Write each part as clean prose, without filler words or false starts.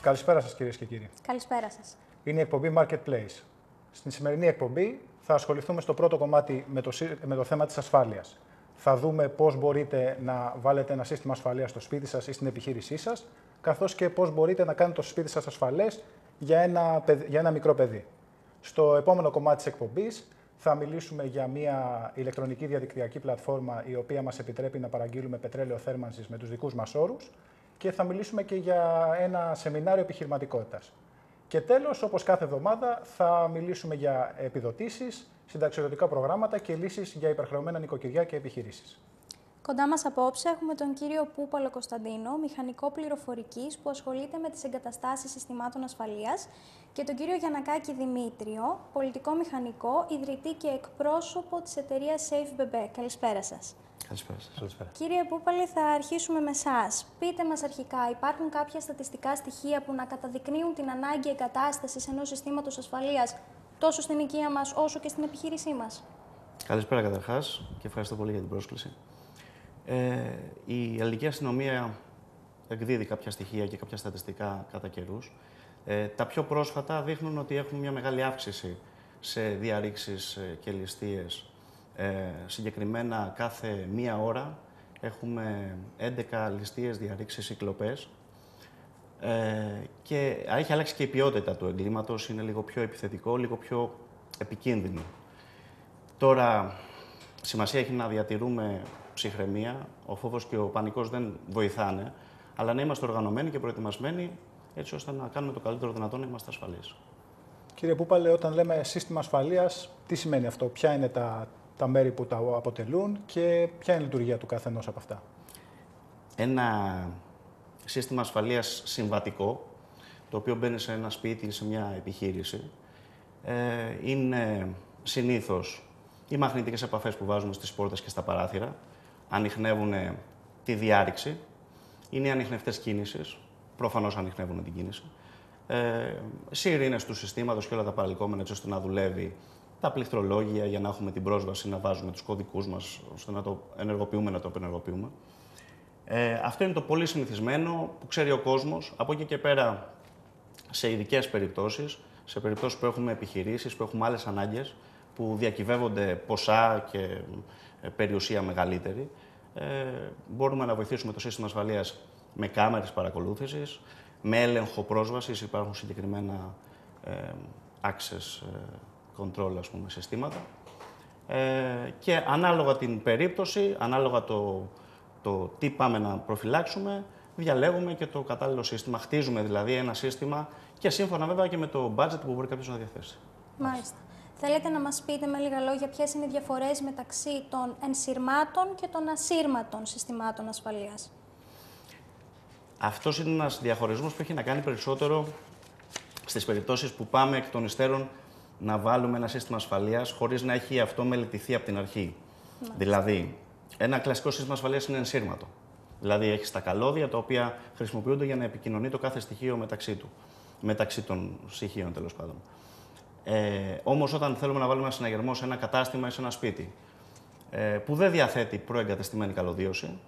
Καλησπέρα σας κυρίες και κύριοι. Καλησπέρα σας. Είναι η εκπομπή Marketplace. Στην σημερινή εκπομπή θα ασχοληθούμε στο πρώτο κομμάτι με το θέμα της ασφάλειας. Θα δούμε πώς μπορείτε να βάλετε ένα σύστημα ασφαλείας στο σπίτι σας ή στην επιχείρησή σας, καθώς και πώς μπορείτε να κάνετε το σπίτι σας ασφαλές για ένα μικρό παιδί. Στο επόμενο κομμάτι της εκπομπής θα μιλήσουμε για μια ηλεκτρονική διαδικτυακή πλατφόρμα η οποία μας επιτρέπει να παραγγείλουμε πετρέλαιο θέρμανσης με τους δικούς μας όρους και θα μιλήσουμε και για ένα σεμινάριο επιχειρηματικότητας. Και τέλος, όπως κάθε εβδομάδα, θα μιλήσουμε για επιδοτήσεις, συνταξιοδοτικά προγράμματα και λύσεις για υπερχρεωμένα νοικοκυριά και επιχειρήσεις. Κοντά μας απόψε έχουμε τον κύριο Πούπαλο Κωνσταντίνο, μηχανικό πληροφορικής που ασχολείται με τις εγκαταστάσεις συστημάτων ασφαλείας και τον κύριο Γιαννακάκη Δημήτριο, πολιτικό μηχανικό, ιδρυτή και εκπρόσωπο της εταιρείας SafeBB. Καλησπέρα σας. Καλησπέρα σας. Καλησπέρα. Κύριε Πούπαλη, θα αρχίσουμε με εσάς. Πείτε μας αρχικά, υπάρχουν κάποια στατιστικά στοιχεία που να καταδεικνύουν την ανάγκη εγκατάστασης ενός συστήματος ασφαλείας τόσο στην οικία μας όσο και στην επιχείρησή μας? Καλησπέρα καταρχάς και ευχαριστώ πολύ για την πρόσκληση. Η ελληνική αστυνομία εκδίδει κάποια στοιχεία και κάποια στατιστικά κατά καιρούς. Τα πιο πρόσφατα δείχνουν ότι έχουμε μια μεγάλη αύξηση σε διαρρήξεις και ληστείες. Συγκεκριμένα κάθε μία ώρα έχουμε 11 ληστείες, διαρρήξεις ή κλοπές. Και έχει αλλάξει και η ποιότητα του εγκλήματος, είναι λίγο πιο επιθετικό, λίγο πιο επικίνδυνο. Τώρα, σημασία έχει να διατηρούμε ψυχραιμία, ο φόβος και ο πανικός δεν βοηθάνε, αλλά να είμαστε οργανωμένοι και προετοιμασμένοι έτσι ώστε να κάνουμε το καλύτερο δυνατόν να είμαστε ασφαλείς. Κύριε Πούπαλε, όταν λέμε σύστημα ασφαλείας, τι σημαίνει αυτό, ποια είναι τα μέρη που τα αποτελούν και ποια είναι η λειτουργία του καθενός από αυτά? Ένα σύστημα ασφαλείας συμβατικό, το οποίο μπαίνει σε ένα σπίτι ή σε μια επιχείρηση, είναι συνήθως οι μαγνητικές επαφές που βάζουμε στις πόρτες και στα παράθυρα, ανιχνεύουν τη διάρρηξη, είναι οι ανιχνευτές κίνησης, προφανώς ανιχνεύουν την κίνηση, σιρήνες του συστήματος και όλα τα παραλυκόμενα έτσι ώστε να δουλεύει, τα πληκτρολόγια για να έχουμε την πρόσβαση να βάζουμε τους κωδικούς μας ώστε να το ενεργοποιούμε, να το απενεργοποιούμε. Αυτό είναι το πολύ συνηθισμένο που ξέρει ο κόσμος. Από εκεί και πέρα, σε ειδικές περιπτώσεις, σε περιπτώσεις που έχουμε επιχειρήσεις, που έχουμε άλλες ανάγκες, που διακυβεύονται ποσά και περιουσία μεγαλύτερη, μπορούμε να βοηθήσουμε το σύστημα ασφαλείας με κάμερες παρακολούθησης, με έλεγχο πρόσβασης, υπάρχουν συγκεκριμένα access control, ας πούμε, συστήματα. Και ανάλογα την περίπτωση, ανάλογα το τι πάμε να προφυλάξουμε, διαλέγουμε και το κατάλληλο σύστημα. Χτίζουμε δηλαδή ένα σύστημα και σύμφωνα βέβαια και με το budget που μπορεί κάποιος να διαθέσει. Μάλιστα. Θέλετε να μας πείτε με λίγα λόγια ποιες είναι οι διαφορές μεταξύ των ενσυρμάτων και των ασύρματων συστημάτων ασφαλείας? Αυτός είναι ένας διαχωρισμός που έχει να κάνει περισσότερο στις περιπτώσεις που πάμε εκ των υστέρων να βάλουμε ένα σύστημα ασφαλείας χωρίς να έχει αυτό μελετηθεί από την αρχή. Δηλαδή, ένα κλασικό σύστημα ασφαλείας είναι ενσύρματο. Δηλαδή, έχει τα καλώδια τα οποία χρησιμοποιούνται για να επικοινωνεί το κάθε στοιχείο μεταξύ του. Μεταξύ των στοιχείων, τέλος πάντων. Όμως, όταν θέλουμε να βάλουμε ένα συναγερμό σε ένα κατάστημα ή σε ένα σπίτι που δεν διαθέτει προεγκατεστημένη καλωδίωση,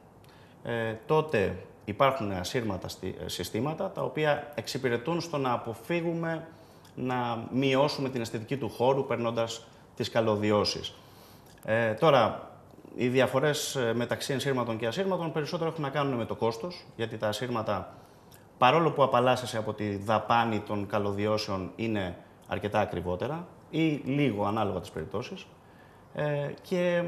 τότε υπάρχουν ασύρματα συστήματα τα οποία εξυπηρετούν στο να αποφύγουμε να μειώσουμε την αισθητική του χώρου περνώντας τις καλωδιώσεις. Τώρα, οι διαφορές μεταξύ ενσύρματων και ασύρματων περισσότερο έχουν να κάνουν με το κόστος, γιατί τα ασύρματα, παρόλο που απαλλάσσεσαι από τη δαπάνη των καλωδιώσεων, είναι αρκετά ακριβότερα ή λίγο ανάλογα τις περιπτώσεις. Και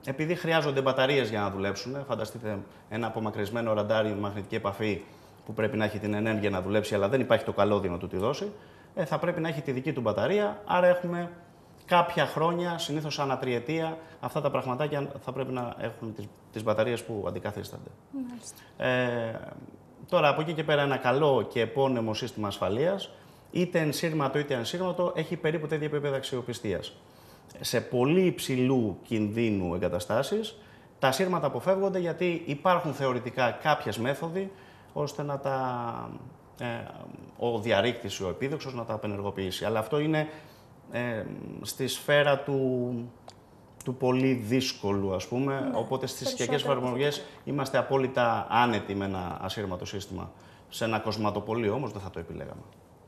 επειδή χρειάζονται μπαταρίες για να δουλέψουν, φανταστείτε ένα απομακρυσμένο ραντάρι με μαγνητική επαφή που πρέπει να έχει την ενέργεια να δουλέψει, αλλά δεν υπάρχει το καλώδιο να του τη δώσει, θα πρέπει να έχει τη δική του μπαταρία, άρα έχουμε κάποια χρόνια, συνήθως ανά τριετία, αυτά τα πραγματάκια θα πρέπει να έχουν τις μπαταρίες που αντικαθίστανται. Τώρα, από εκεί και πέρα, ένα καλό και επώνυμο σύστημα ασφαλείας, είτε ενσύρματο είτε ανσύρματο, έχει περίπου τέτοια επίπεδα αξιοπιστίας. Σε πολύ υψηλού κινδύνου εγκαταστάσεις, τα ασύρματα αποφεύγονται γιατί υπάρχουν θεωρητικά κάποιες μέθοδοι ώστε να ο διαρρήκτης ή ο επίδοξος να τα απενεργοποιήσει. Αλλά αυτό είναι στη σφαίρα του πολύ δύσκολου, ας πούμε. Οπότε στις οικιακές εφαρμογές είμαστε απόλυτα άνετοι με ένα ασύρματο σύστημα. Σε ένα κοσματοπολείο όμως δεν θα το επιλέγαμε.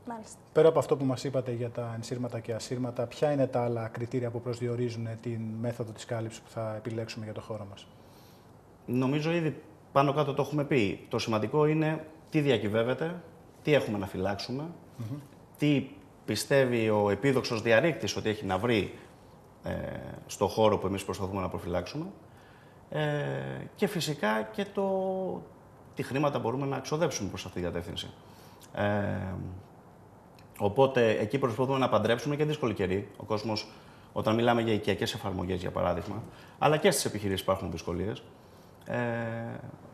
Μάλιστα. Πέρα από αυτό που μας είπατε για τα ενσύρματα και ασύρματα, ποια είναι τα άλλα κριτήρια που προσδιορίζουν την μέθοδο της κάλυψης που θα επιλέξουμε για το χώρο μας? Νομίζω ήδη πάνω κάτω το έχουμε πει. Το σημαντικό είναι τι διακυβεύεται, τι έχουμε να φυλάξουμε, τι πιστεύει ο επίδοξος διαρρήκτης ότι έχει να βρει στο χώρο που εμείς προσπαθούμε να προφυλάξουμε και φυσικά και τι χρήματα μπορούμε να ξοδέψουμε προς αυτή τη κατεύθυνση. Οπότε εκεί προσπαθούμε να παντρέψουμε και δύσκολη καιρή. Ο κόσμος, όταν μιλάμε για οικιακές εφαρμογές, για παράδειγμα, αλλά και στις επιχειρήσεις υπάρχουν δυσκολίες,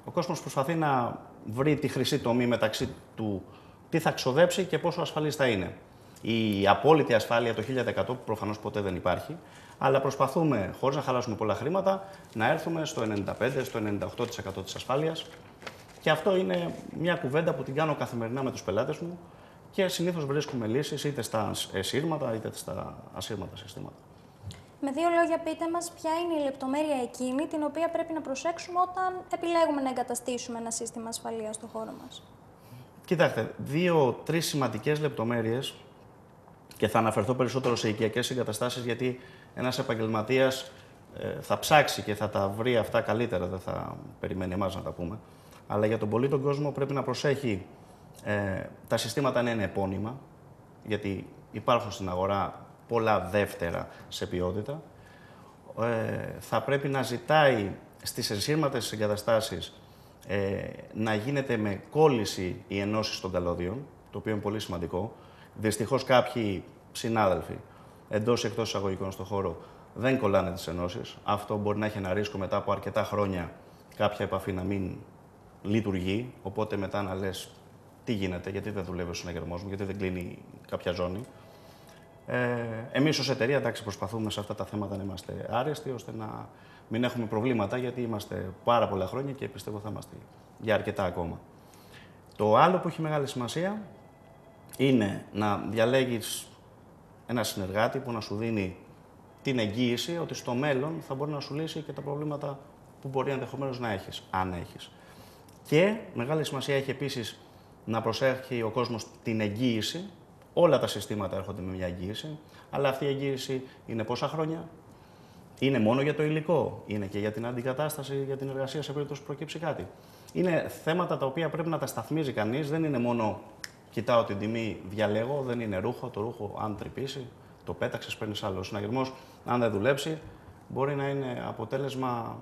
ο κόσμος προσπαθεί να βρει τη χρυσή τομή μεταξύ του τι θα ξοδέψει και πόσο ασφαλής θα είναι. Η απόλυτη ασφάλεια το 1000% προφανώς ποτέ δεν υπάρχει, αλλά προσπαθούμε, χωρίς να χαλάσουμε πολλά χρήματα, να έρθουμε στο 95%, στο 98% της ασφάλειας. Και αυτό είναι μια κουβέντα που την κάνω καθημερινά με τους πελάτες μου και συνήθως βρίσκουμε λύσεις είτε στα εσύρματα είτε στα ασύρματα συστήματα. Με δύο λόγια πείτε μας ποια είναι η λεπτομέρεια εκείνη την οποία πρέπει να προσέξουμε όταν επιλέγουμε να εγκαταστήσουμε ένα σύστημα ασφαλείας στο χώρο μας. Κοιτάξτε, 2-3 σημαντικές λεπτομέρειες και θα αναφερθώ περισσότερο σε οικιακές εγκαταστάσεις γιατί ένας επαγγελματίας θα ψάξει και θα τα βρει αυτά καλύτερα, δεν θα περιμένει εμάς να τα πούμε. Αλλά για τον πολύ τον κόσμο πρέπει να προσέχει τα συστήματα να είναι επώνυμα, γιατί υπάρχουν στην αγορά πολλά δεύτερα σε ποιότητα. Θα πρέπει να ζητάει στις ενσύρματες εγκαταστάσεις να γίνεται με κόλληση η ενώση των καλώδιων, το οποίο είναι πολύ σημαντικό. Δυστυχώς κάποιοι συνάδελφοι εντός ή εκτός εισαγωγικών στον χώρο δεν κολλάνε τις ενώσεις. Αυτό μπορεί να έχει ένα ρίσκο μετά από αρκετά χρόνια κάποια επαφή να μην λειτουργεί, οπότε μετά να λες τι γίνεται, γιατί δεν δουλεύει ο συναγερμός μου, γιατί δεν κλείνει κάποια ζώνη. Εμείς ως εταιρεία, εντάξει, προσπαθούμε σε αυτά τα θέματα να είμαστε άρεστοι, ώστε να μην έχουμε προβλήματα, γιατί είμαστε πάρα πολλά χρόνια και πιστεύω θα είμαστε για αρκετά ακόμα. Το άλλο που έχει μεγάλη σημασία είναι να διαλέγεις ένα συνεργάτη που να σου δίνει την εγγύηση ότι στο μέλλον θα μπορεί να σου λύσει και τα προβλήματα που μπορεί ενδεχομένως να έχεις, αν έχεις. Και μεγάλη σημασία έχει επίσης να προσέχει ο κόσμος την εγγύηση. Όλα τα συστήματα έρχονται με μια εγγύηση, αλλά αυτή η εγγύηση είναι πόσα χρόνια, είναι μόνο για το υλικό, είναι και για την αντικατάσταση, για την εργασία σε περίπτωση που προκύψει κάτι. Είναι θέματα τα οποία πρέπει να τα σταθμίζει κανείς, δεν είναι μόνο κοιτάω την τιμή, διαλέγω, δεν είναι ρούχο, το ρούχο αν τρυπήσει, το πέταξες, παίρνεις άλλο. Ο συναγερμός, αν δεν δουλέψει, μπορεί να είναι αποτέλεσμα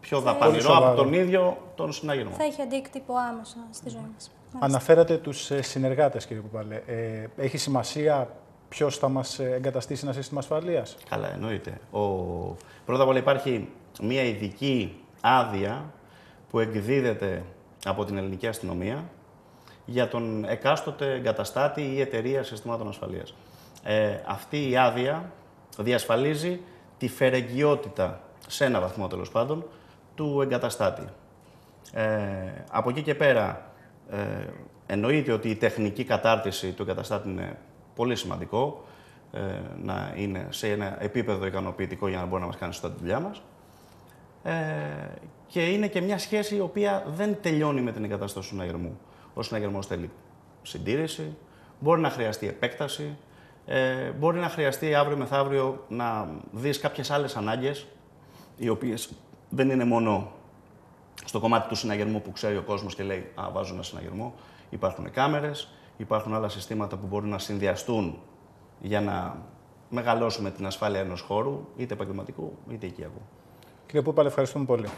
πιο δαπανηρό από τον ίδιο τον συναγερμό. Θα έχει αντίκτυπο άμεσα στη ζωή μας. Αναφέρατε τους συνεργάτες, κύριε Πουπάλε. Έχει σημασία ποιος θα μας εγκαταστήσει ένα σύστημα ασφαλείας? Καλά, εννοείται. Πρώτα απ' όλα υπάρχει μια ειδική άδεια που εκδίδεται από την ελληνική αστυνομία για τον εκάστοτε εγκαταστάτη ή εταιρεία συστημάτων ασφαλείας. Αυτή η άδεια διασφαλίζει τη φερεγγιότητα, σε ένα βαθμό τέλος πάντων, του εγκαταστάτη. Από εκεί και πέρα, εννοείται ότι η τεχνική κατάρτιση του εγκαταστάτη είναι πολύ σημαντικό, να είναι σε ένα επίπεδο ικανοποιητικό για να μπορεί να μας κάνει σωστά τη δουλειά μας. Και είναι και μια σχέση η οποία δεν τελειώνει με την εγκατάσταση του συναγερμού. Ο συναγερμός θέλει συντήρηση, μπορεί να χρειαστεί επέκταση, μπορεί να χρειαστεί αύριο μεθαύριο να δεις κάποιες άλλες ανάγκες, οι οποίες δεν είναι μόνο στο κομμάτι του συναγερμού που ξέρει ο κόσμος και λέει «Α, βάζω ένα συναγερμό». Υπάρχουν κάμερες, υπάρχουν άλλα συστήματα που μπορούν να συνδυαστούν για να μεγαλώσουμε την ασφάλεια ενός χώρου, είτε επαγγελματικού είτε οικιακού. Κύριε Πούπαλε, ευχαριστούμε πολύ.